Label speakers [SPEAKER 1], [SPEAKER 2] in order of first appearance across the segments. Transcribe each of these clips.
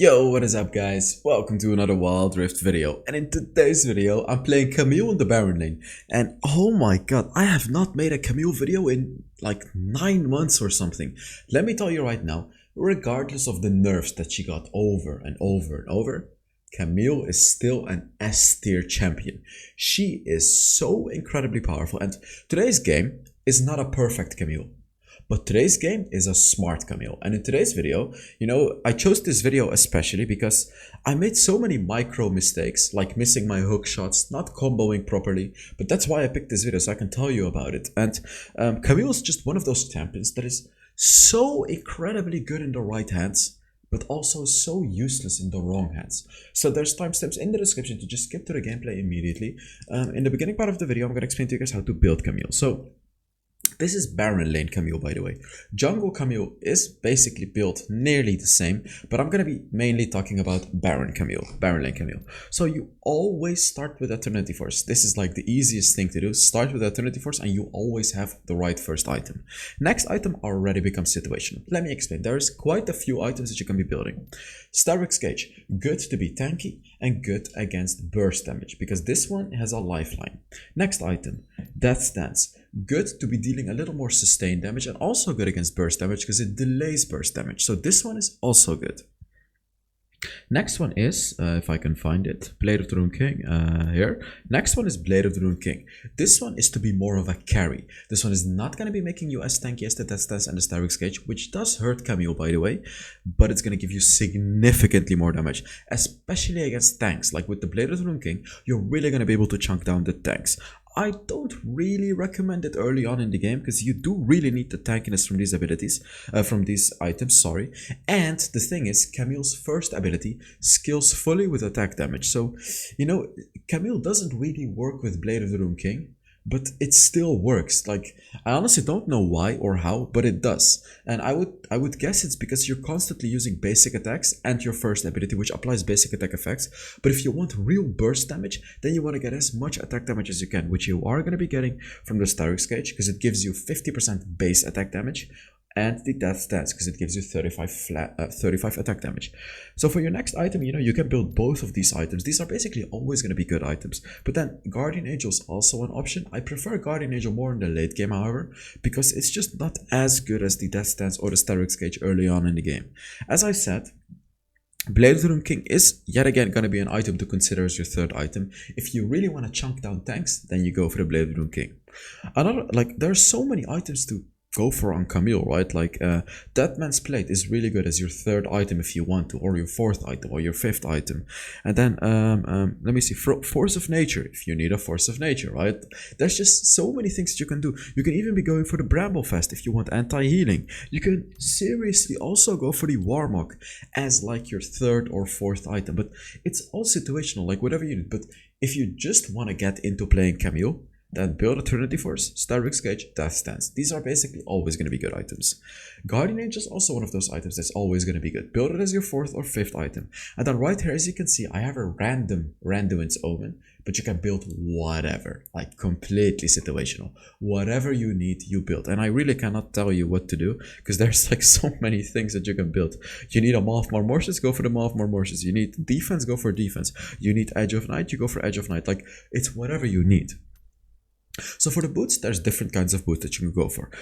[SPEAKER 1] Yo, what is up guys? Welcome to another Wild Rift video, and in today's video I'm playing Camille in the Baron lane, and oh my god, I have not made a Camille video in like 9 months or something. Let me tell you right now, regardless of the nerfs that she got over and over and over, Camille is still an S tier champion. She is so incredibly powerful, and today's game is not a perfect Camille. But today's game is a smart Camille. And in today's video, I chose this video especially because I made so many micro mistakes, like missing my hook shots, not comboing properly. But that's why I picked this video, so I can tell you about it. And Camille is just one of those champions that is so incredibly good in the right hands, but also so useless in the wrong hands. So there's timestamps in the description to just skip to the gameplay immediately. In the beginning part of the video, I'm going to explain to you guys how to build Camille. So this is Baron lane Camille, by the way. Jungle Camille is basically built nearly the same, but I'm going to be mainly talking about Baron lane Camille. So you always start with Eternity Force. This is like the easiest thing to do. Start with Eternity Force and you always have the right first item. Next item already becomes situational. Let me explain. There's quite a few items that you can be building. Starrick's Cage, good to be tanky and good against burst damage, because this one has a lifeline. Next item, Death Stance. Good to be dealing a little more sustained damage and also good against burst damage because it delays burst damage. So this one is also good. Next one is, if I can find it, Blade of the Rune King here. Next one is Blade of the Rune King. This one is to be more of a carry. This one is not going to be making you as tanky as the Death Stance and the Starrick's Cage, which does hurt Camille, by the way, but it's going to give you significantly more damage, especially against tanks. Like with the Blade of the Rune King, you're really going to be able to chunk down the tanks. I don't really recommend it early on in the game because you do really need the tankiness from these abilities, from these items, sorry. And the thing is, Camille's first ability scales fully with attack damage. So, Camille doesn't really work with Blade of the Rune King, but it still works. Like, I honestly don't know why or how, but it does. And I would guess it's because you're constantly using basic attacks and your first ability, which applies basic attack effects. But if you want real burst damage, then you want to get as much attack damage as you can, which you are going to be getting from the Starrick's Cage because it gives you 50% base attack damage, and the Death Stance because it gives you 35 attack damage. So for your next item, you can build both of these items. These are basically always going to be good items. But then Guardian Angel is also an option. I prefer Guardian Angel more in the late game, however, because it's just not as good as the Death Stance or the Starrick's Cage early on in the game. As I said, Blade of the Rune King is yet again going to be an item to consider as your third item. If you really want to chunk down tanks, then you go for the Blade of the Rune King. There are so many items to go for on Camille, right? Like Dead Man's Plate is really good as your third item if you want to, or your fourth item, or your fifth item. And then let me see, Force of Nature, if you need a Force of Nature, right? There's just so many things that you can do. You can even be going for the Bramblefest if you want anti-healing. You can seriously also go for the Warmog as like your third or fourth item, but it's all situational, like whatever you need. But if you just want to get into playing Camille, then build Eternity Force, Starrick's Cage, Death Stance. These are basically always going to be good items. Guardian Angel is also one of those items that's always going to be good. Build it as your fourth or fifth item. And then right here, as you can see, I have a random Randuin's Omen, but you can build whatever, like completely situational. Whatever you need, you build. And I really cannot tell you what to do because there's like so many things that you can build. You need a Maw of Marmortius, go for the Maw of Marmortius. You need defense, go for defense. You need Edge of Night, you go for Edge of Night. Like, it's whatever you need. So for the boots, there's different kinds of boots that you can go for.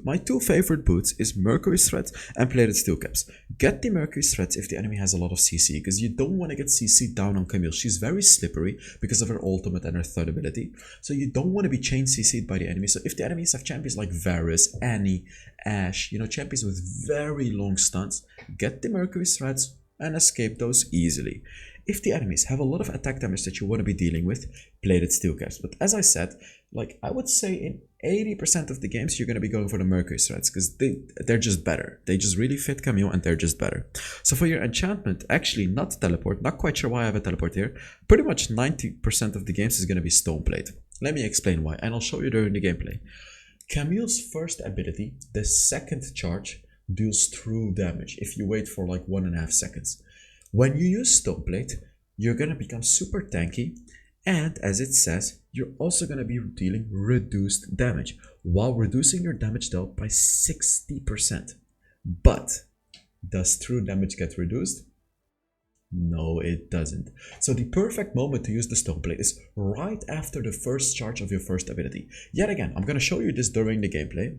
[SPEAKER 1] My two favorite boots is Mercury Threads and Plated Steel Caps. Get the Mercury Threads if the enemy has a lot of CC, because you don't want to get CC down on Camille. She's very slippery because of her ultimate and her third ability. So you don't want to be chain CC'd by the enemy. So if the enemies have champions like Varus, Annie, Ashe, champions with very long stunts, get the Mercury Threads and escape those easily. If the enemies have a lot of attack damage that you want to be dealing with, Plated Steel Caps. But as I said, like I would say in 80% of the games, you're going to be going for the Mercury Threads because they're just better. They just really fit Camille and they're just better. So for your enchantment, actually not teleport, not quite sure why I have a teleport here. Pretty much 90% of the games is going to be Stone Plate. Let me explain why, and I'll show you during the gameplay. Camille's first ability, the second charge, deals true damage if you wait for like 1.5 seconds. When you use Stone Plate, you're going to become super tanky, and as it says, you're also going to be dealing reduced damage while reducing your damage dealt by 60%. But does true damage get reduced? No, it doesn't. So the perfect moment to use the stone plate is right after the first charge of your first ability. Yet again, I'm going to show you this during the gameplay.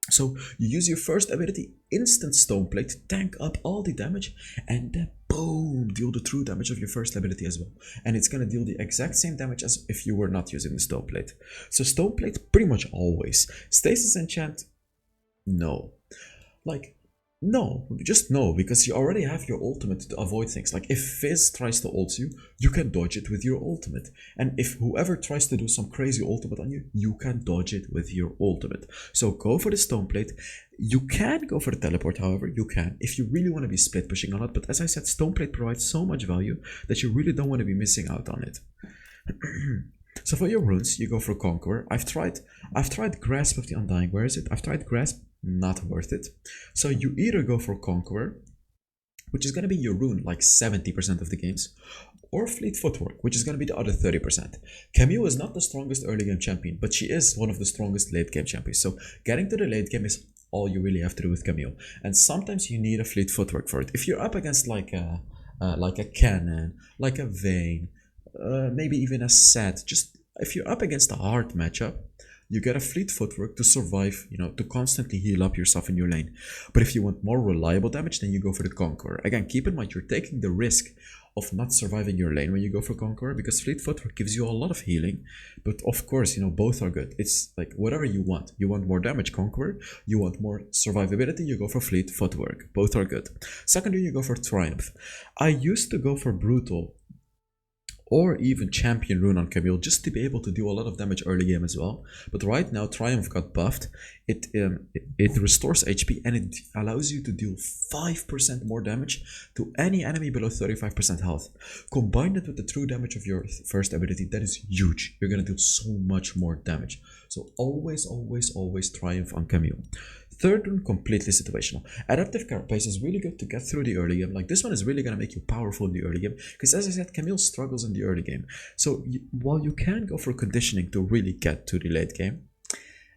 [SPEAKER 1] So you use your first ability, instant stone plate, to tank up all the damage, and then boom, deal the true damage of your first ability as well. And it's gonna deal the exact same damage as if you were not using the stone plate. So stone plate pretty much always. Stasis enchant, no. Like, no, just no, because you already have your ultimate to avoid things. Like if Fizz tries to ult you, you can dodge it with your ultimate. And if whoever tries to do some crazy ultimate on you, you can dodge it with your ultimate. So go for the stone plate. You can go for the teleport, however, you can, if you really want to be split pushing a lot. But as I said, stone plate provides so much value that you really don't want to be missing out on it. So for your runes, you go for Conqueror. I've tried Grasp of the Undying. Where is it? I've tried Grasp. Not worth it. So you either go for Conqueror, which is going to be your rune like 70% of the games, or Fleet Footwork, which is going to be the other 30%. Camille is not the strongest early game champion, but she is one of the strongest late game champions. So getting to the late game is all you really have to do with Camille. And sometimes you need a Fleet Footwork for it. If you're up against like a Cannon, like a Vayne, maybe even a Set, just if you're up against a hard matchup, you get a Fleet Footwork to survive, you know, to constantly heal up yourself in your lane. But if you want more reliable damage, then you go for the Conqueror. Again, keep in mind, you're taking the risk of not surviving your lane when you go for Conqueror, because Fleet Footwork gives you a lot of healing. But of course, you know, both are good. It's like whatever you want. You want more damage, Conqueror. You want more survivability, you go for Fleet Footwork. Both are good. Secondly, you go for Triumph. I used to go for Brutal or even Champion Rune on Camille, just to be able to do a lot of damage early game as well. But right now, Triumph got buffed. It restores HP and it allows you to deal 5% more damage to any enemy below 35% health. Combine it with the true damage of your first ability, that is huge. You're gonna deal so much more damage. So always, always, always Triumph on Camille. Third one, completely situational. Adaptive Carapace is really good to get through the early game. Like this one is really going to make you powerful in the early game. Because as I said, Camille struggles in the early game. So while you can go for conditioning to really get to the late game,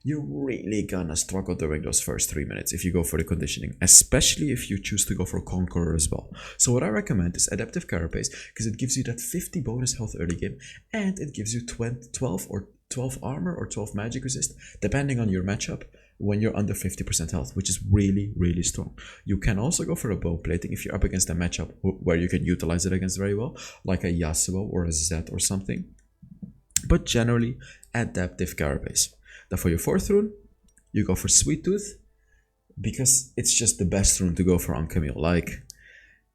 [SPEAKER 1] you're really gonna struggle during those first 3 minutes if you go for the conditioning, especially if you choose to go for Conqueror as well. So what I recommend is Adaptive Carapace, because it gives you that 50 bonus health early game, and it gives you 12 armor or 12 magic resist, depending on your matchup, when you're under 50% health, which is really, really strong. You can also go for a bow plating if you're up against a matchup where you can utilize it against very well, like a Yasuo or a Zed or something. But generally, Adaptive Carapace. Now for your fourth rune, you go for Sweet Tooth, because it's just the best rune to go for on Camille. Like,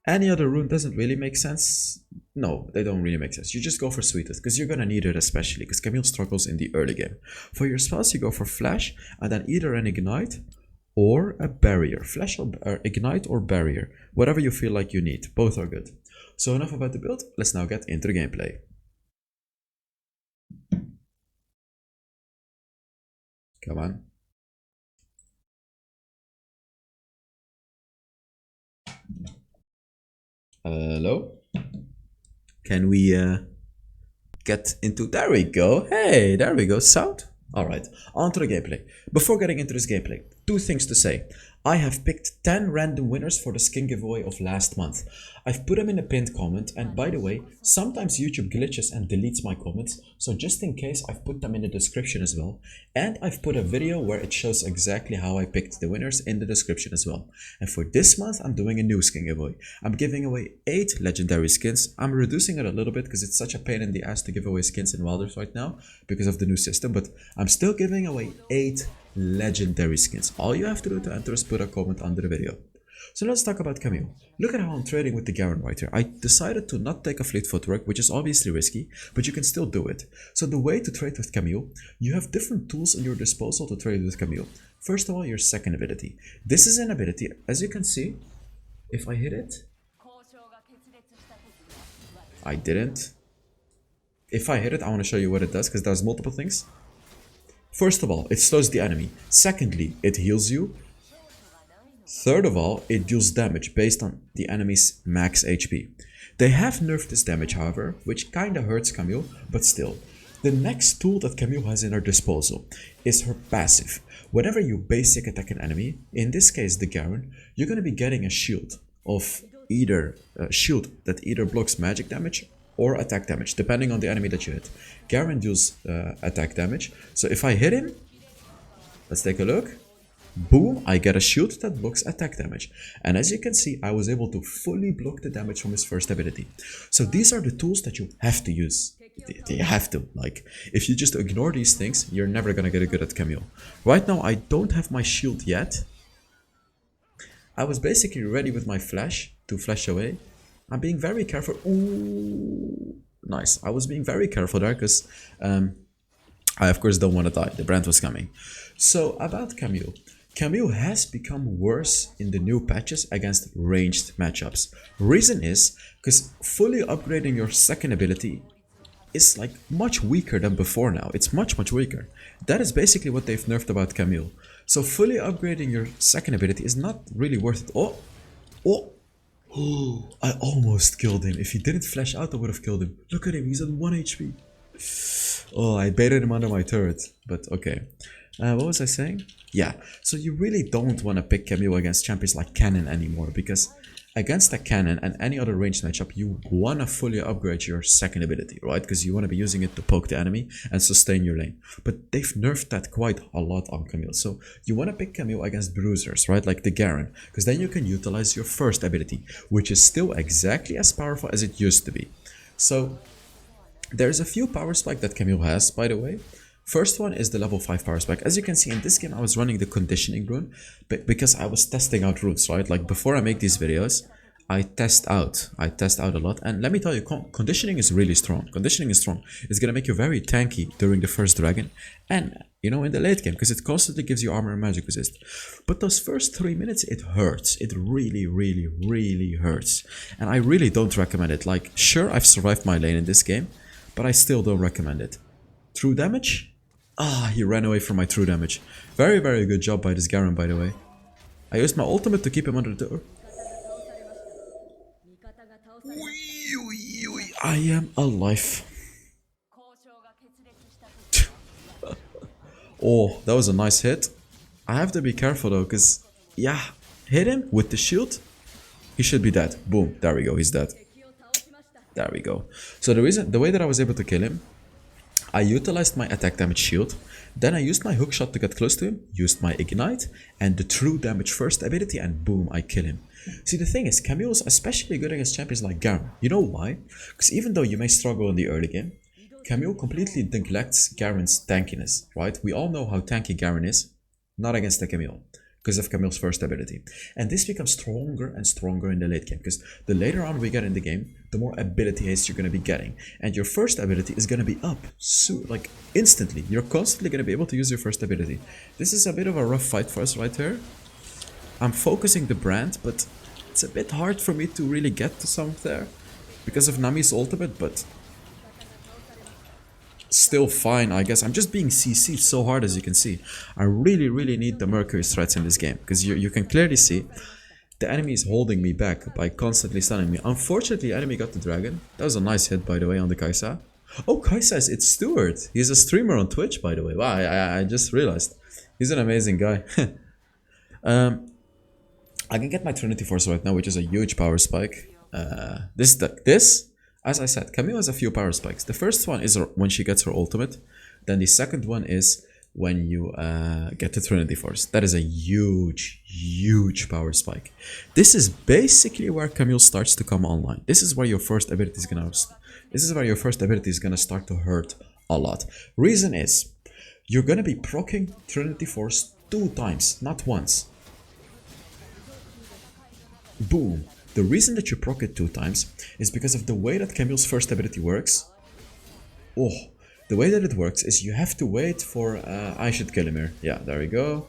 [SPEAKER 1] any other rune doesn't really make sense. No, they don't really make sense. You just go for Sweet Tooth, because you're gonna need it, especially because Camille struggles in the early game. For your spells, you go for Flash, and then either an Ignite or a Barrier. Flash or Ignite or Barrier, whatever you feel like you need. Both are good. So enough about the build, let's now get into the gameplay. Come on. Hello? Can we get into... There we go. Hey, there we go. Sound? Alright, on to the gameplay. Before getting into this gameplay, 2 things to say. I have picked 10 random winners for the skin giveaway of last month. I've put them in a pinned comment, and by the way, sometimes YouTube glitches and deletes my comments, so just in case, I've put them in the description as well. And I've put a video where it shows exactly how I picked the winners in the description as well. And for this month, I'm doing a new skin giveaway. I'm giving away 8 legendary skins. I'm reducing it a little bit because it's such a pain in the ass to give away skins in Wilders right now because of the new system, but I'm still giving away 8 legendary skins. All you have to do to enter is put a comment under the video. So let's talk about Camille. Look at how I'm trading with the Garen right here. I decided to not take a Fleet Footwork, which is obviously risky, but you can still do it. So the way to trade with Camille, you have different tools at your disposal to trade with Camille. First of all, your second ability. This is an ability, as you can see, if I hit it, I didn't. If I hit it, I want to show you what it does, because there's multiple things. First of all, it slows the enemy. Secondly, it heals you. Third of all, it deals damage based on the enemy's max HP. They have nerfed this damage, however, which kinda hurts Camille, but still. The next tool that Camille has in her disposal is her passive. Whenever you basic attack an enemy, in this case the Garen, you're gonna be getting a shield of either shield that either blocks magic damage or attack damage, depending on the enemy that you hit. Garen deals attack damage, so if I hit him, let's take a look. Boom, I get a shield that blocks attack damage. And as you can see, I was able to fully block the damage from his first ability. So these are the tools that you have to use. You have to. Like, if you just ignore these things, you're never gonna get good at Camille. Right now, I don't have my shield yet. I was basically ready with my flash to flash away. I'm being very careful. Ooh, nice. I was being very careful there because I of course don't want to die. The brand was coming. So about Camille. Camille has become worse in the new patches against ranged matchups. Reason is because fully upgrading your second ability is like much weaker than before now. It's much weaker. That is basically what they've nerfed about Camille. So fully upgrading your second ability is not really worth it. Oh, I almost killed him. If he didn't flash out, I would have killed him. Look at him, he's at 1 HP. Oh, I baited him under my turret, but okay. What was I saying? Yeah, so you really don't want to pick Camille against champions like Cannon anymore, because against a Cannon and any other ranged matchup, you want to fully upgrade your second ability, right? Because you want to be using it to poke the enemy and sustain your lane. But they've nerfed that quite a lot on Camille. So you want to pick Camille against bruisers, right? Like the Garen, because then you can utilize your first ability, which is still exactly as powerful as it used to be. So there's a few power spike that Camille has, by the way. First one is the level 5 power spike. As you can see in this game, I was running the conditioning rune because I was testing out runes, right? Like before I make these videos, I test out a lot. And let me tell you, conditioning is really strong. Conditioning is strong. It's gonna make you very tanky during the first dragon and, you know, in the late game, because it constantly gives you armor and magic resist. But those first 3 minutes, it hurts. It really hurts. And I really don't recommend it. Like, sure, I've survived my lane in this game, but I still don't recommend it. True damage? Ah, he ran away from my true damage. Very good job by this Garen, by the way. I used my ultimate to keep him under the door. I am alive. Oh, that was a nice hit. I have to be careful though, because, yeah, hit him with the shield. He should be dead. Boom, there we go, he's dead. There we go. So the way that I was able to kill him, I utilized my attack damage shield, then I used my hookshot to get close to him, used my ignite, and the true damage first ability, and boom, I kill him. See, the thing is, Camille is especially good against champions like Garen. You know why? Because even though you may struggle in the early game, Camille completely neglects Garen's tankiness, right? We all know how tanky Garen is, not against the Camille, because of Camille's first ability. And this becomes stronger and stronger in the late game, because the later on we get in the game, the more ability haste you're going to be getting. And your first ability is going to be up, so, like, instantly. You're constantly going to be able to use your first ability. This is a bit of a rough fight for us right here. I'm focusing the brand, but it's a bit hard for me to really get to some there because of Nami's ultimate, but still fine, I guess. I'm just being CC'd so hard, as you can see. I really need the Mercury threats in this game, because you can clearly see the enemy is holding me back by constantly stunning me. Unfortunately, the enemy got the dragon. That was a nice hit, by the way, on the Kai'Sa. Oh, Kai'Sa is it's Stuart. He's a streamer on Twitch, by the way. Wow, I just realized. He's an amazing guy. I can get my Trinity Force right now, which is a huge power spike. As I said, Camille has a few power spikes. The first one is when she gets her ultimate. Then the second one is when you get the Trinity Force. That is a huge power spike. This is basically where Camille starts to come online. This is where your first ability is gonna start to hurt a lot. Reason is, you're gonna be proccing Trinity Force 2 times, not once. Boom. The reason that you proc it 2 times is because of the way that Camille's first ability works. Oh, the way that it works is you have to wait for... I should kill him here. Yeah, there we go.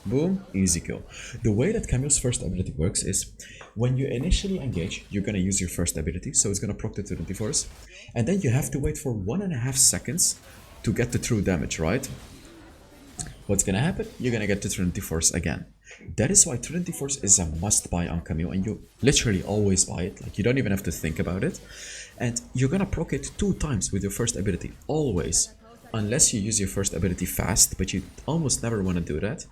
[SPEAKER 1] Boom, easy kill. The way that Camille's first ability works is when you initially engage, you're gonna use your first ability, so it's gonna proc the Trinity Force, and then you have to wait for 1.5 seconds to get the true damage, right? What's gonna happen? You're gonna get the Trinity Force again. That is why Trinity Force is a must buy on Camille, and you literally always buy it. Like, you don't even have to think about it. And you're gonna proc it 2 times with your first ability, always. Unless you use your first ability fast, but you almost never want to do that.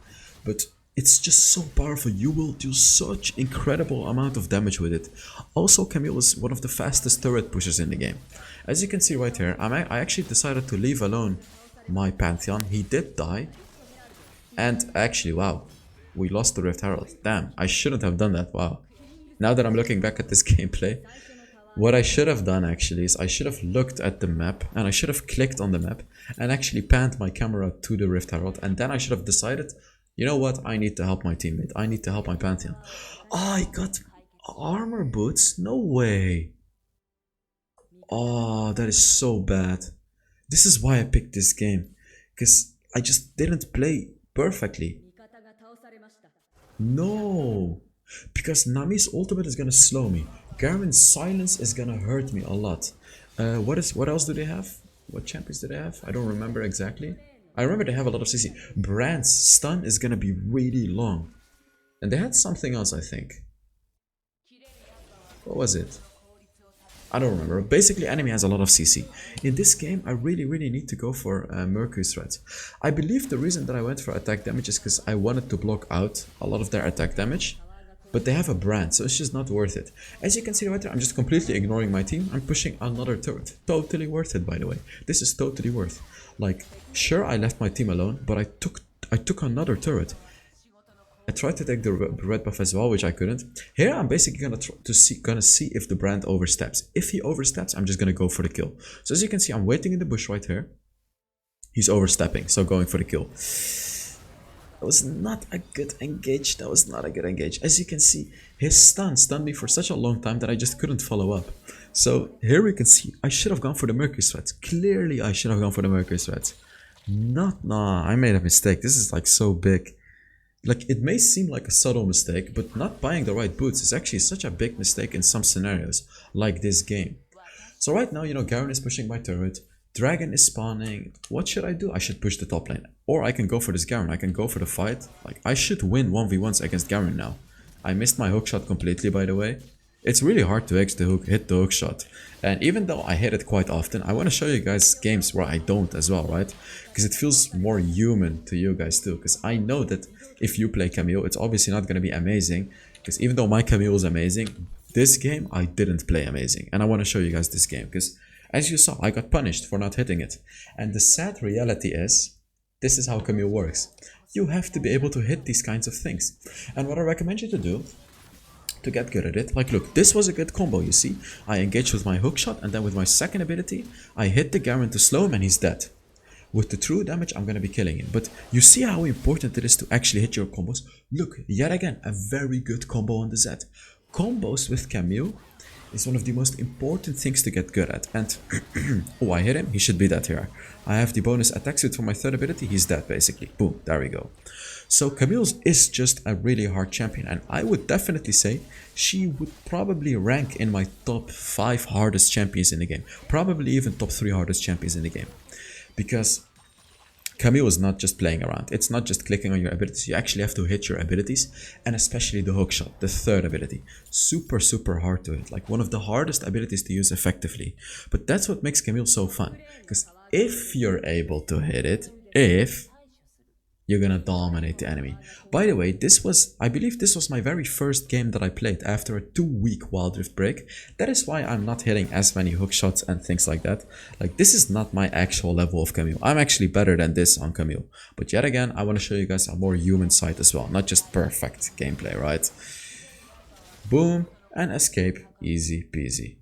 [SPEAKER 1] But It's just so powerful. You will do such incredible amount of damage with it. Also, Camille is one of the fastest turret pushers in the game. As you can see right here, I actually decided to leave alone my Pantheon. He did die. And actually, wow, we lost the Rift Herald. Damn, I shouldn't have done that. Wow. Now that I'm looking back at this gameplay, what I should have done actually is I should have looked at the map and I should have clicked on the map and actually panned my camera to the Rift Herald, and then I should have decided, you know what, I need to help my teammate. I need to help my Pantheon. Oh, I got armor boots? No way. Oh, that is so bad. This is why I picked this game. Because I just didn't play perfectly. No. Because Nami's ultimate is gonna slow me. Garen's silence is gonna hurt me a lot. What else do they have? What champions do they have? I don't remember exactly. I remember they have a lot of CC. Brand's stun is gonna be really long. And they had something else, I think. What was it? I don't remember. Basically, enemy has a lot of CC. In this game, I really need to go for Mercury threats. I believe the reason that I went for attack damage is because I wanted to block out a lot of their attack damage. But they have a brand, so it's just not worth it. As you can see right there, I'm just completely ignoring my team. I'm pushing another turret. Totally worth it, by the way. This is totally worth. Like, sure, I left my team alone, but I took another turret. I tried to take the red buff as well, which I couldn't. Here, I'm basically gonna see if the brand oversteps. If he oversteps, I'm just gonna go for the kill. So as you can see, I'm waiting in the bush right here. He's overstepping, so going for the kill. That was not a good engage. That was not a good engage. As you can see, his stun stunned me for such a long time that I just couldn't follow up. So here we can see, I should have gone for the Mercury threats. Clearly, I should have gone for the Mercury threats. Nah, I made a mistake. This is like so big. Like, it may seem like a subtle mistake, but not buying the right boots is actually such a big mistake in some scenarios, like this game. So right now, you know, Garen is pushing my turret. Dragon is spawning. What should I do? I should push the top lane. Or I can go for this Garen. I can go for the fight. Like, I should win 1v1s against Garen now. I missed my hook shot completely, by the way. It's really hard to hit the hook shot. And even though I hit it quite often, I want to show you guys games where I don't as well, right? Because it feels more human to you guys too. Because I know that if you play Camille, it's obviously not going to be amazing. Because even though my Camille is amazing, this game I didn't play amazing. And I want to show you guys this game. Because as you saw, I got punished for not hitting it. And the sad reality is, this is how Camille works. You have to be able to hit these kinds of things. And what I recommend you to do, to get good at it, like look, this was a good combo, you see. I engaged with my hook shot, and then with my second ability, I hit the Garen to slow him and he's dead. With the true damage, I'm gonna be killing him. But you see how important it is to actually hit your combos? Look, yet again, a very good combo on the Z. Combos with Camille is one of the most important things to get good at. And oh, I hit him, he should be dead here. I have the bonus attack suit for my third ability, he's dead basically. Boom, there we go. So Camille's is just a really hard champion, and I would definitely say she would probably rank in my top 5 hardest champions in the game. Probably even top 3 hardest champions in the game. Because Camille is not just playing around. It's not just clicking on your abilities. You actually have to hit your abilities, and especially the hook shot, the third ability. Super hard to hit. Like one of the hardest abilities to use effectively. But that's what makes Camille so fun. Because if you're able to hit it, you're gonna dominate the enemy. By the way, I believe this was my very first game that I played after a 2-week Wild Rift break. That is why I'm not hitting as many hook shots and things like that. Like, this is not my actual level of Camille. I'm actually better than this on Camille. But yet again, I want to show you guys a more human side as well. Not just perfect gameplay, right? Boom, and escape. Easy peasy.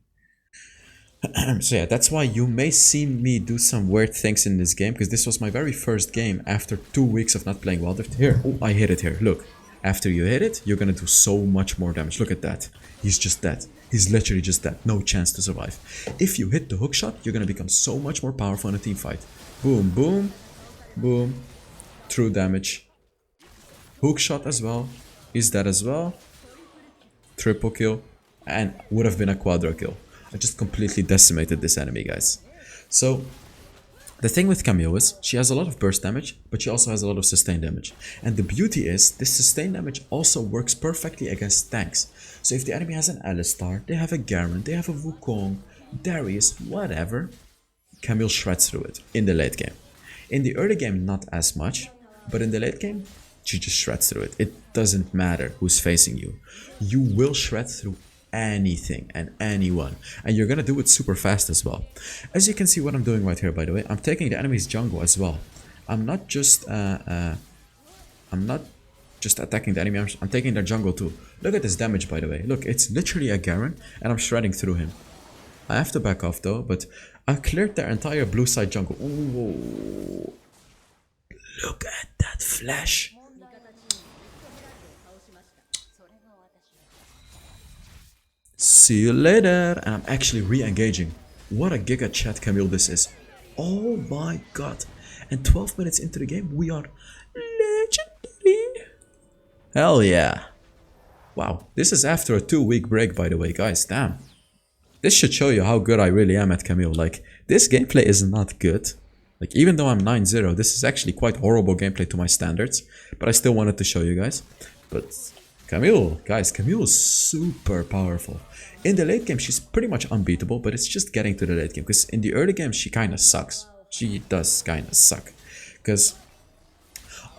[SPEAKER 1] So yeah, that's why you may see me do some weird things in this game, because this was my very first game after 2 weeks of not playing Wild Rift. Here, oh, I hit it here, look. After you hit it, you're gonna do so much more damage. Look at that. He's just dead. He's literally just dead. No chance to survive. If you hit the hook shot, you're gonna become so much more powerful in a team fight. Boom, boom, boom. True damage. Hook shot as well. He's dead as well. Triple kill. And would have been a quadra kill. I just completely decimated this enemy, guys. So, the thing with Camille is, she has a lot of burst damage, but she also has a lot of sustained damage. And the beauty is, this sustained damage also works perfectly against tanks. So if the enemy has an Alistar, they have a Garen, they have a Wukong, Darius, whatever, Camille shreds through it in the late game. In the early game, not as much, but in the late game, she just shreds through it. It doesn't matter who's facing you. You will shred through anything and anyone, and you're gonna do it super fast as well. As you can see what I'm doing right here, by the way, I'm taking the enemy's jungle as well. I'm not just attacking the enemy, I'm taking their jungle too. Look at this damage, by the way. Look, it's literally a Garen and I'm shredding through him. I have to back off though, but I cleared their entire blue side jungle. Ooh. Look at that flash. See you later. And I'm actually re-engaging. What a giga chat Camille this is. Oh my god. And 12 minutes into the game, we are legendary. Hell yeah. Wow. This is after a 2-week break, by the way, guys. Damn. This should show you how good I really am at Camille. Like, this gameplay is not good. Like, even though I'm 9-0, this is actually quite horrible gameplay to my standards. But I still wanted to show you guys. But Camille, guys, Camille is super powerful. In the late game, she's pretty much unbeatable, but it's just getting to the late game. Because in the early game, she kind of sucks. She does kind of suck. Because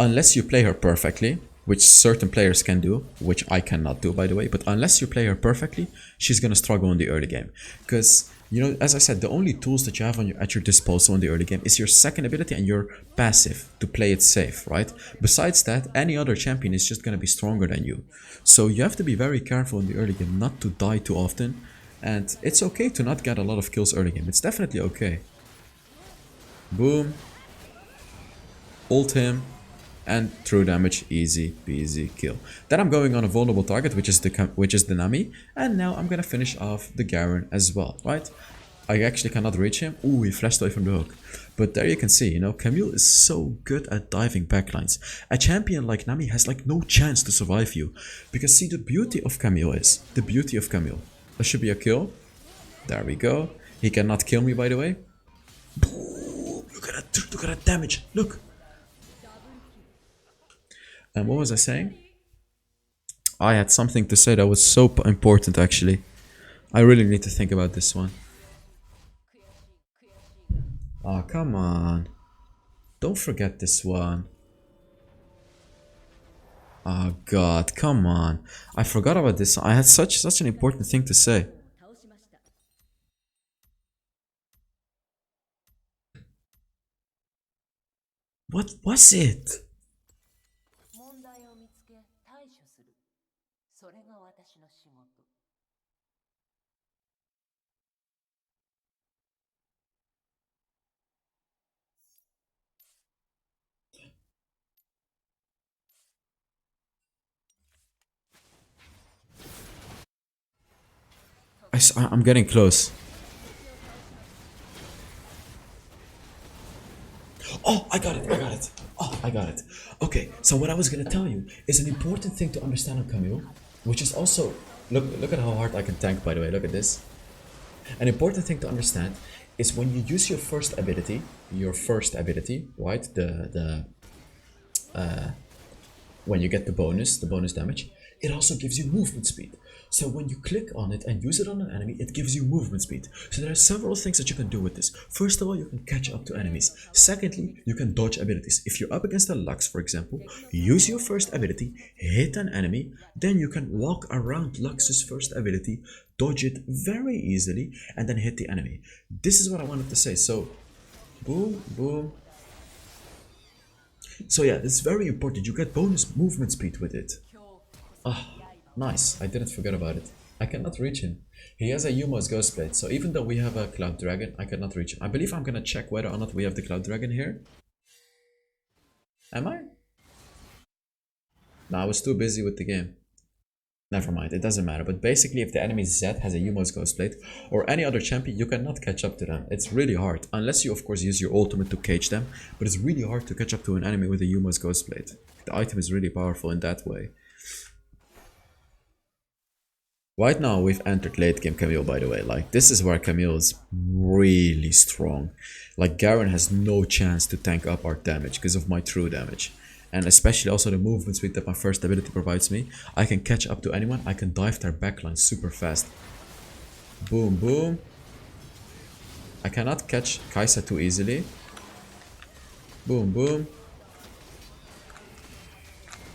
[SPEAKER 1] unless you play her perfectly, which certain players can do, which I cannot do, by the way, but unless you play her perfectly, she's gonna struggle in the early game. Because, you know, as I said, the only tools that you have at your disposal in the early game is your second ability and your passive to play it safe, right? Besides that, any other champion is just gonna be stronger than you. So you have to be very careful in the early game not to die too often. And it's okay to not get a lot of kills early game. It's definitely okay. Boom. Ult him. And true damage, easy peasy kill. Then I'm going on a vulnerable target, which is the Nazmi, and now I'm gonna finish off the Garen as well, right? I actually cannot reach him. Ooh, he flashed away from the hook. But there you can see, you know, Camille is so good at diving backlines. A champion like Nazmi has like no chance to survive you, because see, the beauty of Camille is There should be a kill. There we go. He cannot kill me, by the way. Ooh, look at that damage. Look. And what was I saying? I had something to say that was so important, actually. I really need to think about this one. Oh, come on. Don't forget this one. Oh god, come on. I forgot about this. I had such an important thing to say. What was it? I'm getting close. Oh, I got it. Oh, I got it. Okay, so what I was gonna tell you is an important thing to understand on Camille, which is also... Look at how hard I can tank, by the way. Look at this. An important thing to understand is when you use your first ability, right? When you get the bonus damage, it also gives you movement speed. So when you click on it and use it on an enemy, it gives you movement speed. So there are several things that you can do with this. First of all, you can catch up to enemies. Secondly, you can dodge abilities. If you're up against a Lux, for example, use your first ability, hit an enemy, then you can walk around Lux's first ability, dodge it very easily, and then hit the enemy. This is what I wanted to say. So, boom, boom. So yeah, it's very important. You get bonus movement speed with it. Ah, nice. I didn't forget about it. I cannot reach him. He has a Yuma's Ghost Blade, so even though we have a Cloud Dragon, I cannot reach him. I believe I'm gonna check whether or not we have the Cloud Dragon here. Am I? No, I was too busy with the game. Never mind, it doesn't matter. But basically, if the enemy Zed has a Yuma's Ghost Blade or any other champion, you cannot catch up to them. It's really hard, unless you of course use your ultimate to cage them. But it's really hard to catch up to an enemy with a Yuma's Ghost Blade. The item is really powerful in that way. Right now, we've entered late game Camille, by the way. Like, this is where Camille is really strong. Like, Garen has no chance to tank up our damage because of my true damage. And especially also the movement speed that my first ability provides me. I can catch up to anyone, I can dive their backline super fast. Boom, boom. I cannot catch Kai'Sa too easily. Boom, boom.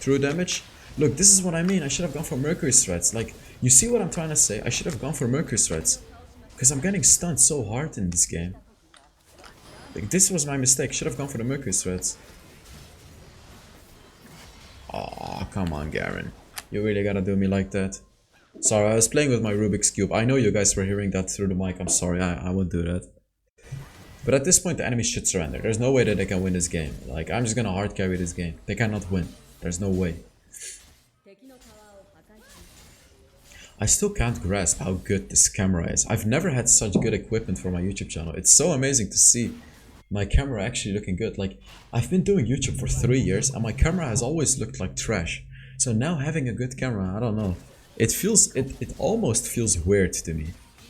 [SPEAKER 1] true damage. Look, this is what I mean. I should have gone for Mercury Threads. Like, you see what I'm trying to say? I should have gone for Mercury Threads. Because I'm getting stunned so hard in this game. Like, this was my mistake. Should have gone for the Mercury Threads. Aw, come on, Garen. You really gotta do me like that. Sorry, I was playing with my Rubik's Cube. I know you guys were hearing that through the mic. I'm sorry, I won't do that. But at this point, the enemy should surrender. There's no way that they can win this game. Like, I'm just gonna hard carry this game. They cannot win. There's no way. I still can't grasp how good this camera is. I've never had such good equipment for my YouTube channel. It's so amazing to see my camera actually looking good. Like, I've been doing YouTube for 3 years and my camera has always looked like trash. So now having a good camera, I don't know. It almost feels weird to me.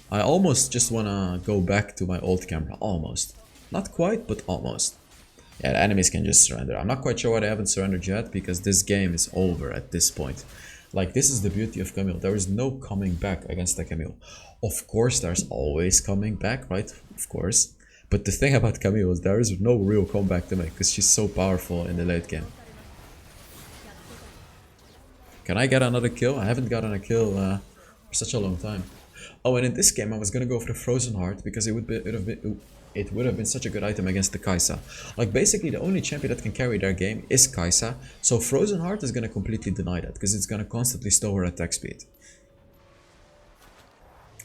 [SPEAKER 1] I almost just wanna go back to my old camera. Almost. Not quite, but almost. Yeah, the enemies can just surrender. I'm not quite sure why they haven't surrendered yet, because this game is over at this point. Like, this is the beauty of Camille. There is no coming back against the Camille. Of course, there's always coming back, right? Of course. But the thing about Camille is there is no real comeback to make, because she's so powerful in the late game. Can I get another kill? I haven't gotten a kill for such a long time. Oh, and in this game I was gonna go for the Frozen Heart, because it would have been such a good item against the Kai'Sa. Like, basically the only champion that can carry their game is Kai'Sa, so Frozen Heart is gonna completely deny that, because it's gonna constantly slow her attack speed.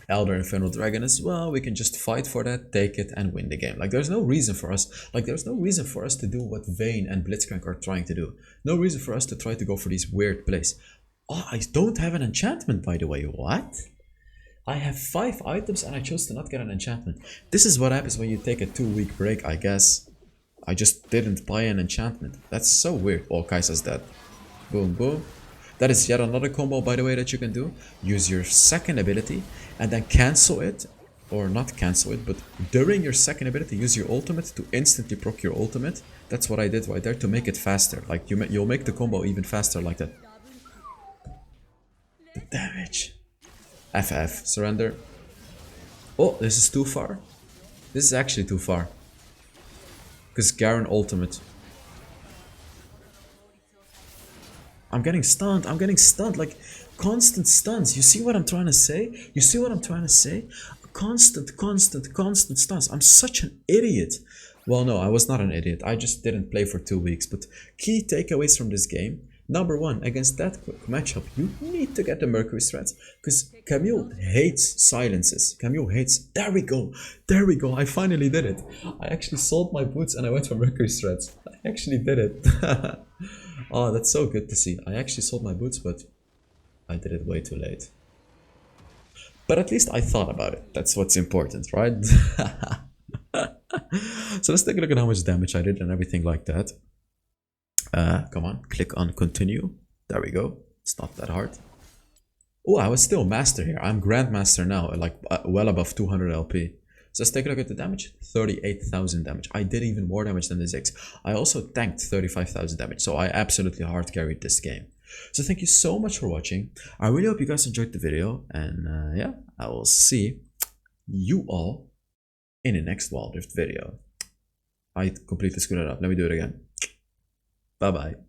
[SPEAKER 1] Elder Infernal Dragon as well, we can just fight for that, take it, and win the game. Like, there's no reason for us, to do what Vayne and Blitzcrank are trying to do. No reason for us to try to go for these weird plays. Oh, I don't have an enchantment, by the way. What? I have 5 items and I chose to not get an enchantment. This is what happens when you take a 2-week break, I guess. I just didn't buy an enchantment. That's so weird. Oh, Kai'Sa's dead. Boom, boom. That is yet another combo, by the way, that you can do. Use your second ability and then cancel it. Or not cancel it, but during your second ability, use your ultimate to instantly proc your ultimate. That's what I did right there to make it faster. Like, you'll make the combo even faster like that. The damage. FF, surrender. Oh, this is too far. This is actually too far. Because Garen ultimate. I'm getting stunned, like constant stuns. You see what I'm trying to say? Constant stuns. I'm such an idiot. Well, no, I was not an idiot. I just didn't play for 2 weeks. But key takeaways from this game. Number 1, against that matchup, you need to get the Mercury Threads, because Camille hates silences. Camille hates... There we go, I finally did it. I actually sold my boots and I went for Mercury Threads. I actually did it. Oh, that's so good to see. I actually sold my boots, but I did it way too late. But at least I thought about it. That's what's important, right? So let's take a look at how much damage I did and everything like that. Come on, click on continue. There we go. It's not that hard. Oh, I was still master here. I'm grandmaster now, like well above 200 LP. So let's take a look at the damage. 38,000 damage. I did even more damage than the Ziggs. I also tanked 35,000 damage, so I absolutely hard carried this game. So thank you so much for watching. I really hope you guys enjoyed the video, and yeah, I will see you all in the next Wild Rift video. I completely screwed it up. Let me do it again. Bye bye.